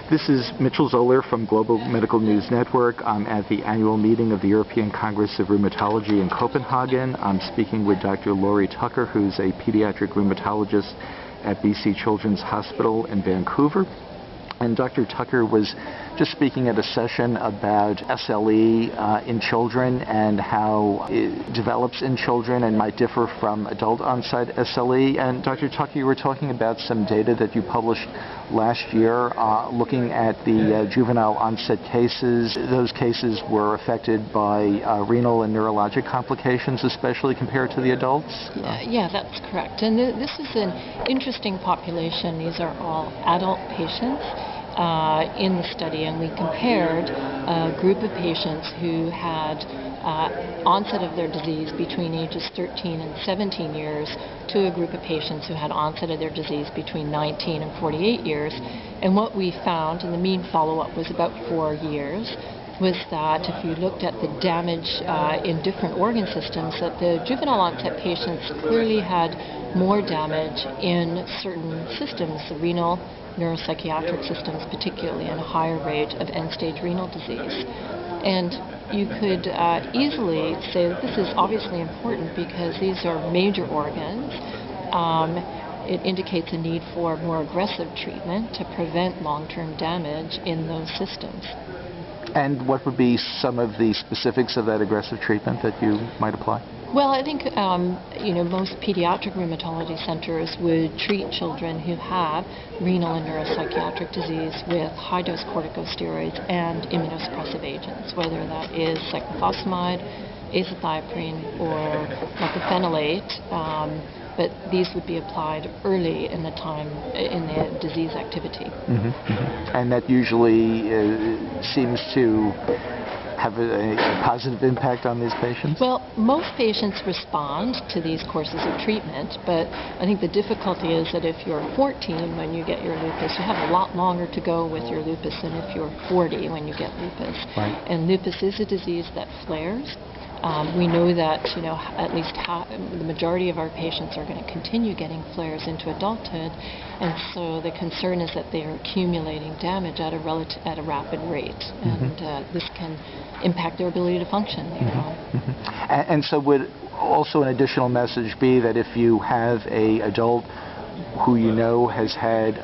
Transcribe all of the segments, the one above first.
This is Mitchel Zoler from Global Medical News Network. I'm at the annual meeting of the European Congress of Rheumatology in Copenhagen. I'm speaking with Dr. Laurie Tucker, who's a pediatric rheumatologist at BC Children's Hospital in Vancouver. And Dr. Tucker was just speaking at a session about SLE in children and how it develops in children and might differ from adult-onset SLE. And Dr. Tucker, you were talking about some data that you published last year looking at the juvenile-onset cases. Those cases were affected by renal and neurologic complications, especially compared to the adults? Yeah, that's correct. And this is an interesting population. These are all adult patients in the study, and we compared a group of patients who had onset of their disease between ages 13 and 17 years to a group of patients who had onset of their disease between 19 and 48 years. And what we found, and the mean follow-up was about 4 years, was that if you looked at the damage in different organ systems, that the juvenile onset patients clearly had more damage in certain systems, the renal, neuropsychiatric systems particularly, and a higher rate of end-stage renal disease. And you could easily say that this is obviously important because these are major organs. It indicates a need for more aggressive treatment to prevent long-term damage in those systems. And what would be some of the specifics of that aggressive treatment that you might apply? Well, I think most pediatric rheumatology centers would treat children who have renal and neuropsychiatric disease with high-dose corticosteroids and immunosuppressive agents, whether that is cyclophosphamide, azathioprine, or mycophenolate. But these would be applied early in the time in the disease activity. Mm-hmm, mm-hmm. And that usually seems to have a positive impact on these patients? Well, most patients respond to these courses of treatment, but I think the difficulty is that if you're 14 when you get your lupus, you have a lot longer to go with your lupus than if you're 40 when you get lupus. Right. And lupus is a disease that flares. We know that at least the majority of our patients are going to continue getting flares into adulthood, and so the concern is that they are accumulating damage at a rapid rate, and this can impact their ability to function later on. And so would also an additional message be that if you have an adult who you know has had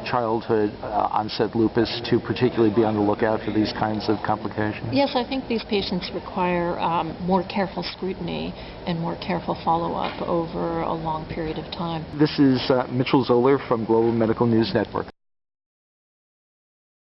childhood onset lupus, to particularly be on the lookout for these kinds of complications? Yes, I think these patients require more careful scrutiny and more careful follow-up over a long period of time. This is Mitchel Zoler from Global Medical News Network.